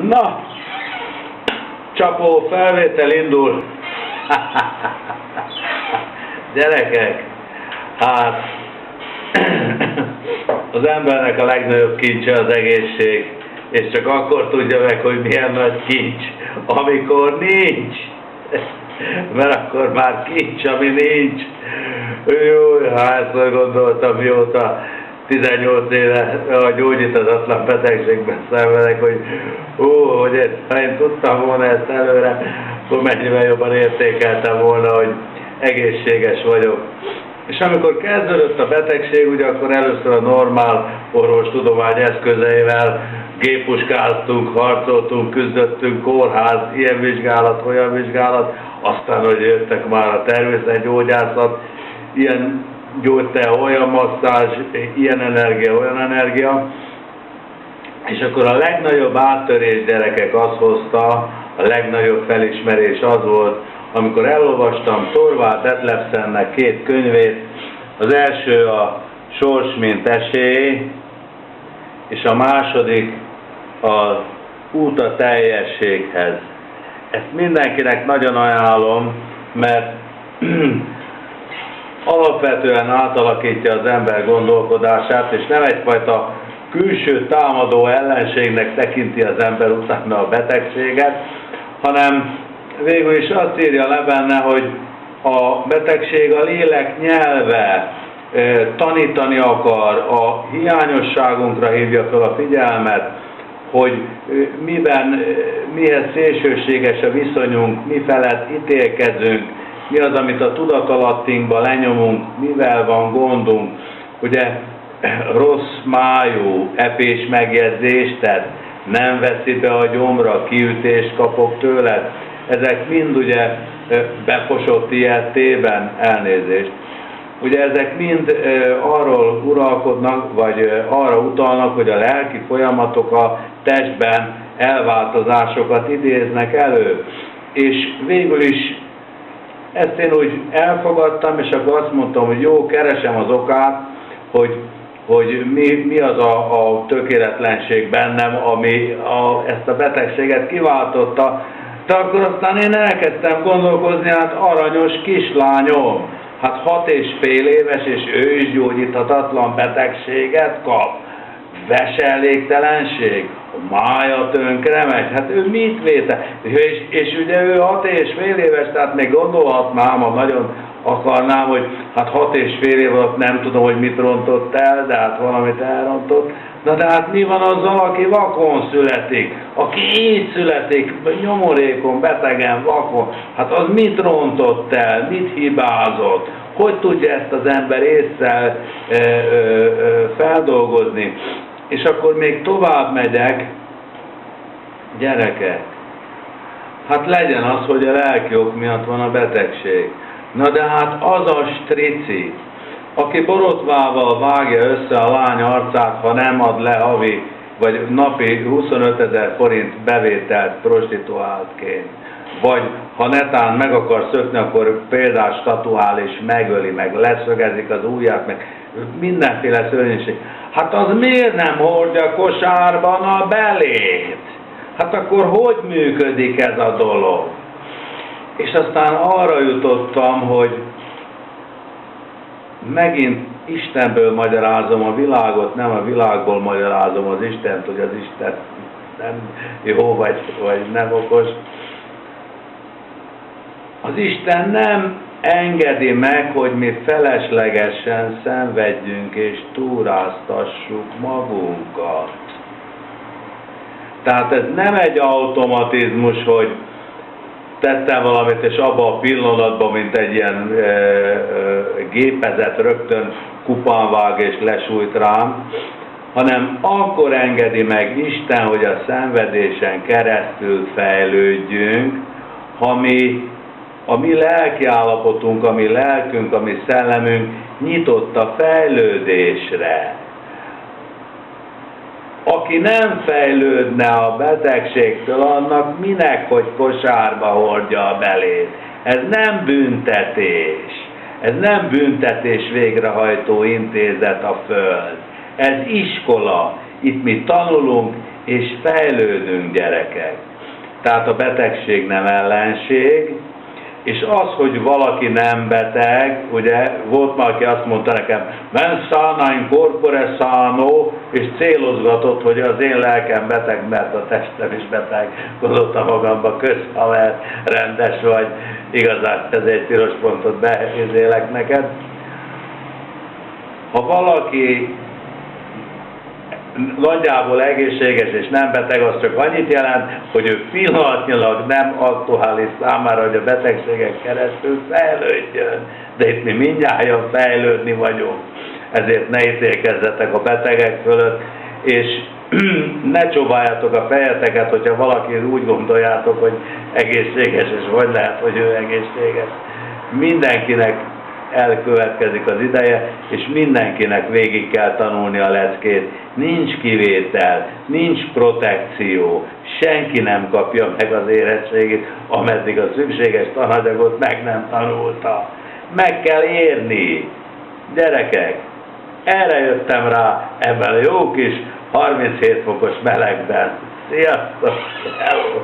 Na, csapó, felvétel indul. Gyerekek, hát az embernek a legnagyobb kincse az egészség, és csak akkor tudja meg, hogy milyen nagy kincs, amikor nincs. Mert akkor már kincs, ami nincs. Jó, hát ezt gondoltam, mióta 18 éve a gyógyíthatatlan betegségben szenvedek, hogy ha én tudtam volna ezt előre, akkor mennyivel jobban értékeltem volna, hogy egészséges vagyok. És amikor kezdődött a betegség, ugye akkor először a normál orvostudomány eszközeivel géppuskáztunk, harcoltunk, küzdöttünk, kórház, ilyen vizsgálat, olyan vizsgálat, aztán, hogy jöttek már a természetgyógyászat, ilyen gyógyter, olyan masszázs, ilyen energia, olyan energia, és akkor a legnagyobb áttörés, gyerekek, azt hozta, a legnagyobb felismerés az volt, amikor elolvastam Thorvald Detlefsennek 2 könyvét, az első a Sors mint esély, és a második az Út a teljességhez. Ezt mindenkinek nagyon ajánlom, mert alapvetően átalakítja az ember gondolkodását, és nem egyfajta külső támadó ellenségnek tekinti az ember utána a betegséget, hanem végül is azt írja le benne, hogy a betegség a lélek nyelve, tanítani akar, a hiányosságunkra hívja fel a figyelmet, hogy mihez szélsőséges a viszonyunk, mi felett ítélkezünk, mi az, amit a tudatalattinkba lenyomunk, mivel van gondunk. Ugye rossz májú, epés megjegyzést tett, nem veszi be a gyomra, kiütést kapok tőled. Ezek mind ugye beposott ilyettében, elnézést. Ugye ezek mind arról uralkodnak, vagy arra utalnak, hogy a lelki folyamatok a testben elváltozásokat idéznek elő. És végül is ezt én úgy elfogadtam, és akkor azt mondtam, hogy jó, keresem az okát, hogy mi az a tökéletlenség bennem, ami ezt a betegséget kiváltotta. De akkor aztán én elkezdtem gondolkozni, hát aranyos kislányom, hát 6,5 éves, és ő is gyógyíthatatlan betegséget kap. Veselégtelenség, a mája tönkre megy, hát ő mit véte? És ugye ő 6,5 éves, tehát még gondolhatnám, ha nagyon akarnám, hogy hát 6,5 év alatt nem tudom, hogy mit rontott el, de hát valamit elrontott. Na de hát mi van azzal, aki vakon születik? Aki így születik, nyomorékon, betegen, vakon, hát az mit rontott el, mit hibázott? Hogy tudja ezt az ember ésszel feldolgozni? És akkor még tovább megyek, gyerekek, hát legyen az, hogy a lelki ok miatt van a betegség. Na de hát az a strici, aki borotvával vágja össze a lány arcát, ha nem ad le havi vagy napi 25 000 forint bevételt prostituáltként, vagy ha netán meg akar szökni, akkor példás tatuál és megöli, meg leszögezik az ujját, meg mindenféle szörnyűség. Hát az miért nem hordja kosárban a belét? Hát akkor hogy működik ez a dolog? És aztán arra jutottam, hogy megint Istenből magyarázom a világot, nem a világból magyarázom az Istent, hogy az Isten nem jó vagy nem okos. Az Isten nem engedi meg, hogy mi feleslegesen szenvedjünk és túráztassuk magunkat. Tehát ez nem egy automatizmus, hogy tettem valamit, és abban a pillanatban, mint egy ilyen gépezet rögtön kupán vág és lesújt rám, hanem akkor engedi meg Isten, hogy a szenvedésen keresztül fejlődjünk, ha a mi lelki állapotunk, a mi lelkünk, a mi szellemünk nyitott a fejlődésre. Aki nem fejlődne a betegségtől, annak minek, hogy kosárba hordja a belét. Ez nem büntetés. Ez nem büntetés végrehajtó intézet a Föld. Ez iskola. Itt mi tanulunk, és fejlődünk, gyerekek. Tehát a betegség nem ellenség, és az, hogy valaki nem beteg, ugye volt már, aki azt mondta nekem, mens sana in corpore sano, és célozgatott, hogy az én lelkem beteg, mert a testem is beteg. Gondoltam magamba, közhaver, rendes vagy, igazán ez egy piros pontot behelyezélek neked. Ha valaki nagyjából egészséges és nem beteg, az csak annyit jelent, hogy ő pillanatnyilag nem aktuális számára, hogy a betegségek keresztül fejlődjön. De itt mi mindnyájan fejlődni vagyunk. Ezért ne ítélkezzetek a betegek fölött, és ne csobáljátok a fejeteket, hogyha valaki úgy gondoljátok, hogy egészséges, és vagy lehet, hogy ő egészséges. Mindenkinek elkövetkezik az ideje, és mindenkinek végig kell tanulni a leckét. Nincs kivétel, nincs protekció, senki nem kapja meg az érettségét, ameddig a szükséges tananyagot meg nem tanulta. Meg kell érni. Gyerekek, erre jöttem rá ebben a jó kis 37 fokos melegben. Sziasztok! Hello!